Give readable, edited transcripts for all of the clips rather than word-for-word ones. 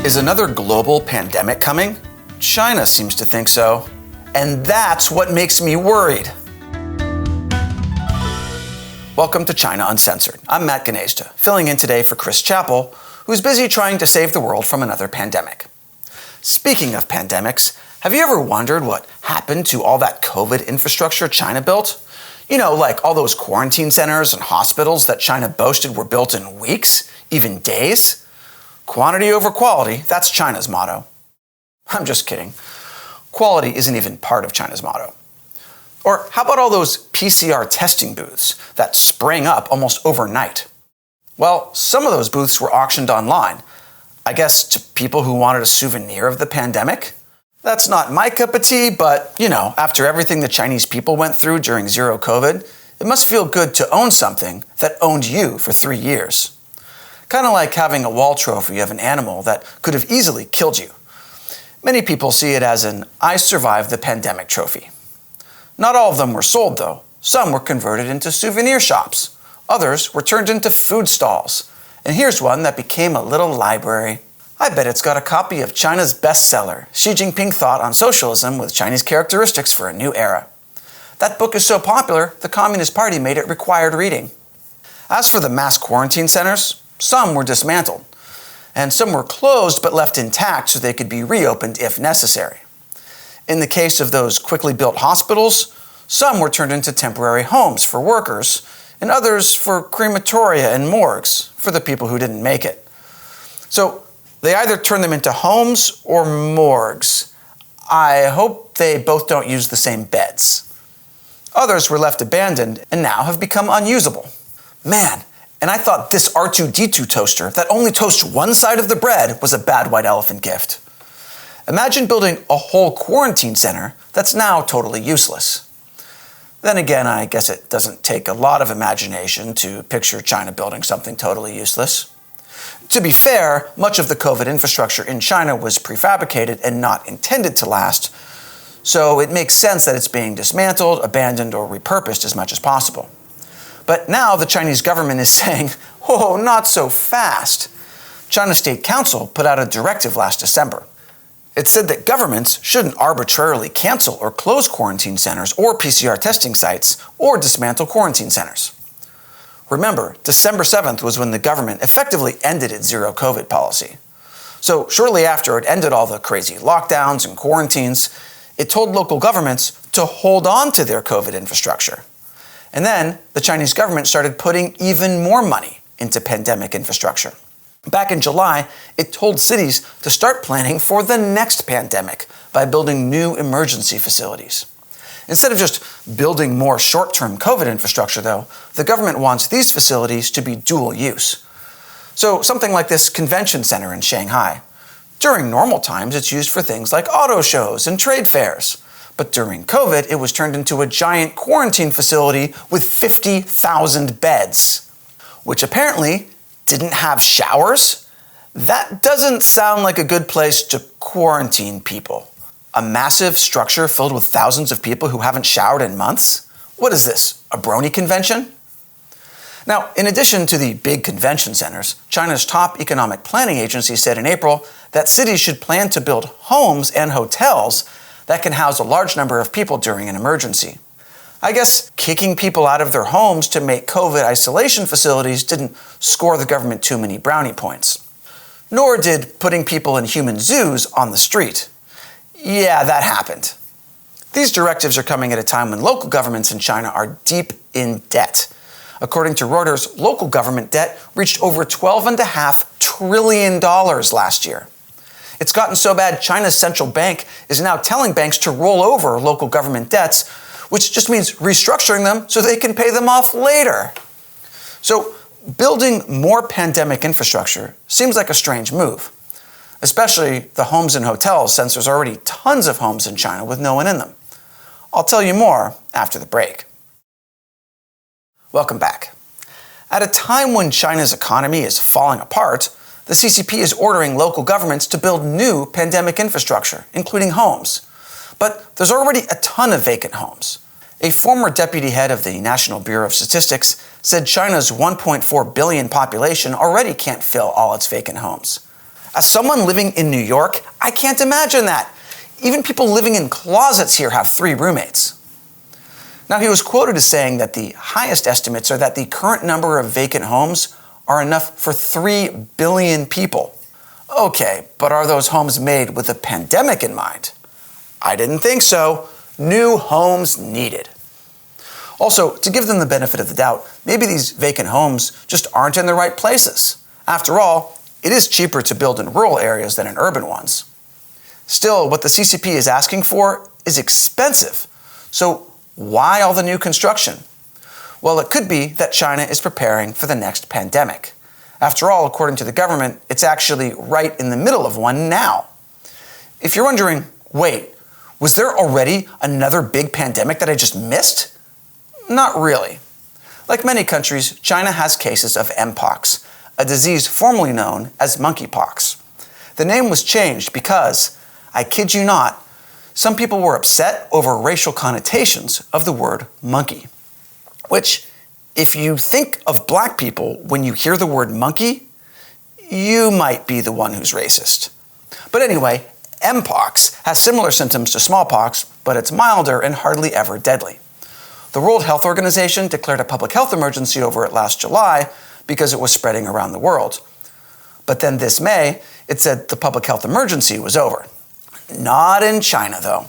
Is another global pandemic coming? China seems to think so. And that's what makes me worried. Welcome to China Uncensored. I'm Matt Ganejda, filling in today for Chris Chappell, who's busy trying to save the world from another pandemic. Speaking of pandemics, have you ever wondered what happened to all that COVID infrastructure China built? You know, like all those quarantine centers and hospitals that China boasted were built in weeks, even days? Quantity over quality, that's China's motto. I'm just kidding. Quality isn't even part of China's motto. Or how about all those PCR testing booths that sprang up almost overnight? Well, some of those booths were auctioned online, I guess to people who wanted a souvenir of the pandemic. That's not my cup of tea, but, after everything the Chinese people went through during zero COVID, it must feel good to own something that owned you for 3 years. Kind of like having a wall trophy of an animal that could have easily killed you. Many people see it as an I survived the pandemic trophy. Not all of them were sold, though. Some were converted into souvenir shops. Others were turned into food stalls. And here's one that became a little library. I bet it's got a copy of China's bestseller, Xi Jinping Thought on Socialism with Chinese Characteristics for a New Era. That book is so popular, the Communist Party made it required reading. As for the mass quarantine centers, some were dismantled, and some were closed but left intact so they could be reopened if necessary. In the case of those quickly built hospitals, some were turned into temporary homes for workers, and others for crematoria and morgues for the people who didn't make it. So they either turned them into homes or morgues. I hope they both don't use the same beds. Others were left abandoned and now have become unusable. Man, and I thought this R2-D2 toaster that only toasts one side of the bread was a bad white elephant gift. Imagine building a whole quarantine center that's now totally useless. Then again, I guess it doesn't take a lot of imagination to picture China building something totally useless. To be fair, much of the COVID infrastructure in China was prefabricated and not intended to last, so it makes sense that it's being dismantled, abandoned, or repurposed as much as possible. But now the Chinese government is saying, oh, not so fast. China State Council put out a directive last December. It said that governments shouldn't arbitrarily cancel or close quarantine centers or PCR testing sites or dismantle quarantine centers. Remember, December 7th was when the government effectively ended its zero COVID policy. So shortly after it ended all the crazy lockdowns and quarantines, it told local governments to hold on to their COVID infrastructure. And then the Chinese government started putting even more money into pandemic infrastructure. Back in July, it told cities to start planning for the next pandemic by building new emergency facilities. Instead of just building more short-term COVID infrastructure, though, the government wants these facilities to be dual use. So something like this convention center in Shanghai. During normal times, it's used for things like auto shows and trade fairs. But during COVID, it was turned into a giant quarantine facility with 50,000 beds, which apparently didn't have showers. That doesn't sound like a good place to quarantine people. A massive structure filled with thousands of people who haven't showered in months? What is this, a brony convention? Now, in addition to the big convention centers, China's top economic planning agency said in April that cities should plan to build homes and hotels that can house a large number of people during an emergency. I guess kicking people out of their homes to make COVID isolation facilities didn't score the government too many brownie points. Nor did putting people in human zoos on the street. Yeah, that happened. These directives are coming at a time when local governments in China are deep in debt. According to Reuters, local government debt reached over $12.5 trillion last year. It's gotten so bad, China's central bank is now telling banks to roll over local government debts, which just means restructuring them so they can pay them off later. So building more pandemic infrastructure seems like a strange move, especially the homes and hotels, since there's already tons of homes in China with no one in them. I'll tell you more after the break. Welcome back. At a time when China's economy is falling apart, the CCP is ordering local governments to build new pandemic infrastructure, including homes. But there's already a ton of vacant homes. A former deputy head of the National Bureau of Statistics said China's 1.4 billion population already can't fill all its vacant homes. As someone living in New York, I can't imagine that. Even people living in closets here have 3 roommates. Now, he was quoted as saying that the highest estimates are that the current number of vacant homes are enough for 3 billion people. Okay, but are those homes made with a pandemic in mind? I didn't think so. New homes needed. Also, to give them the benefit of the doubt, maybe these vacant homes just aren't in the right places. After all, it is cheaper to build in rural areas than in urban ones. Still, what the CCP is asking for is expensive. So why all the new construction? Well, it could be that China is preparing for the next pandemic. After all, according to the government, it's actually right in the middle of one now. If you're wondering, wait, was there already another big pandemic that I just missed? Not really. Like many countries, China has cases of Mpox, a disease formerly known as monkeypox. The name was changed because, I kid you not, some people were upset over racial connotations of the word monkey. Which, if you think of black people when you hear the word monkey, you might be the one who's racist. But anyway, Mpox has similar symptoms to smallpox, but it's milder and hardly ever deadly. The World Health Organization declared a public health emergency over it last July because it was spreading around the world. But then this May, it said the public health emergency was over. Not in China, though.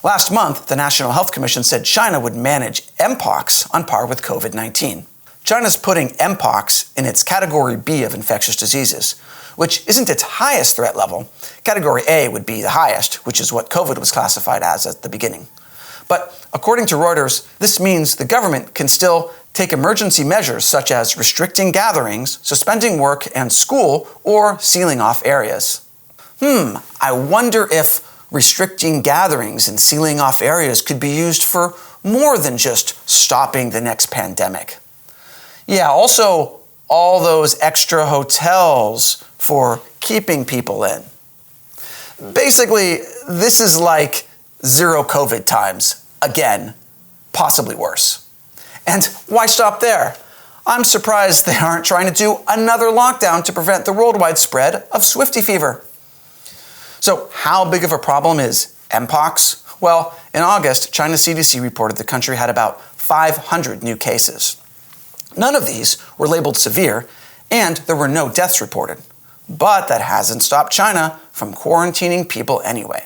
Last month, the National Health Commission said China would manage Mpox on par with COVID-19. China's putting Mpox in its Category B of infectious diseases, which isn't its highest threat level. Category A would be the highest, which is what COVID was classified as at the beginning. But according to Reuters, this means the government can still take emergency measures such as restricting gatherings, suspending work and school, or sealing off areas. I wonder if restricting gatherings and sealing off areas could be used for more than just stopping the next pandemic. Yeah, also all those extra hotels for keeping people in. Basically, this is like zero COVID times. Again, possibly worse. And why stop there? I'm surprised they aren't trying to do another lockdown to prevent the worldwide spread of Swifty fever. So how big of a problem is Mpox? Well, in August, China's CDC reported the country had about 500 new cases. None of these were labeled severe, and there were no deaths reported. But that hasn't stopped China from quarantining people anyway.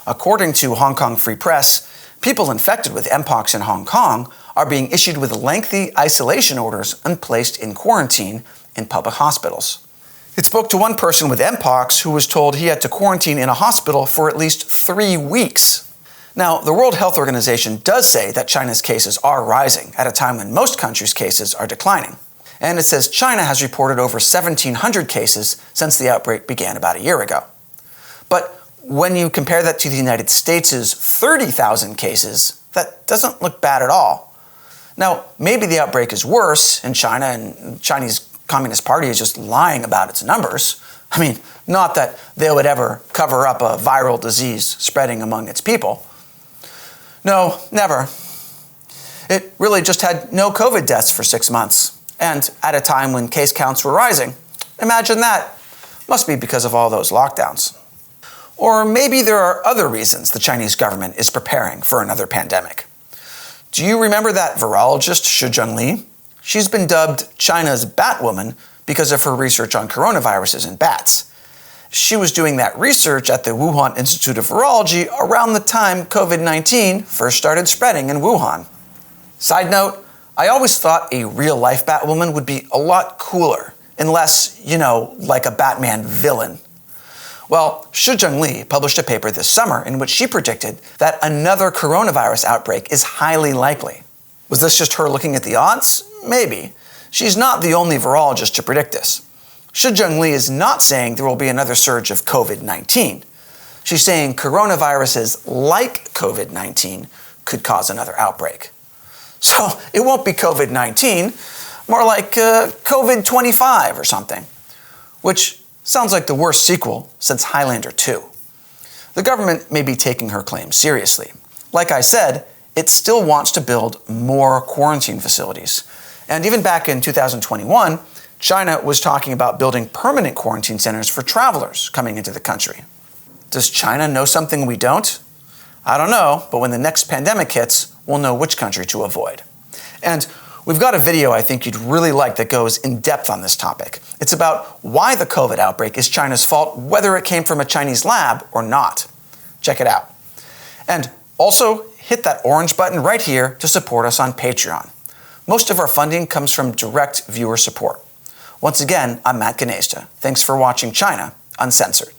According to Hong Kong Free Press, people infected with Mpox in Hong Kong are being issued with lengthy isolation orders and placed in quarantine in public hospitals. It spoke to one person with Mpox who was told he had to quarantine in a hospital for at least 3 weeks. Now, the World Health Organization does say that China's cases are rising at a time when most countries' cases are declining. And it says China has reported over 1,700 cases since the outbreak began about a year ago. But when you compare that to the United States' 30,000 cases, that doesn't look bad at all. Now, maybe the outbreak is worse in China and the Chinese Communist Party is just lying about its numbers. I mean, not that they would ever cover up a viral disease spreading among its people. No, never. It really just had no COVID deaths for 6 months, and at a time when case counts were rising. Imagine that. Must be because of all those lockdowns. Or maybe there are other reasons the Chinese government is preparing for another pandemic. Do you remember that virologist Shi Zhengli? She's been dubbed China's Batwoman because of her research on coronaviruses in bats. She was doing that research at the Wuhan Institute of Virology around the time COVID-19 first started spreading in Wuhan. Side note, I always thought a real-life Batwoman would be a lot cooler, unless, like a Batman villain. Well, Shi Zhengli published a paper this summer in which she predicted that another coronavirus outbreak is highly likely. Was this just her looking at the odds? Maybe. She's not the only virologist to predict this. Shi Zhengli is not saying there will be another surge of COVID-19. She's saying coronaviruses like COVID-19 could cause another outbreak. So it won't be COVID-19, more like COVID-25 or something, which sounds like the worst sequel since Highlander 2. The government may be taking her claims seriously. Like I said, it still wants to build more quarantine facilities. And even back in 2021, China was talking about building permanent quarantine centers for travelers coming into the country. Does China know something we don't? I don't know, but when the next pandemic hits, we'll know which country to avoid. And we've got a video I think you'd really like that goes in depth on this topic. It's about why the COVID outbreak is China's fault, whether it came from a Chinese lab or not. Check it out. And also, hit that orange button right here to support us on Patreon. Most of our funding comes from direct viewer support. Once again, I'm Matt Gnesta. Thanks for watching China Uncensored.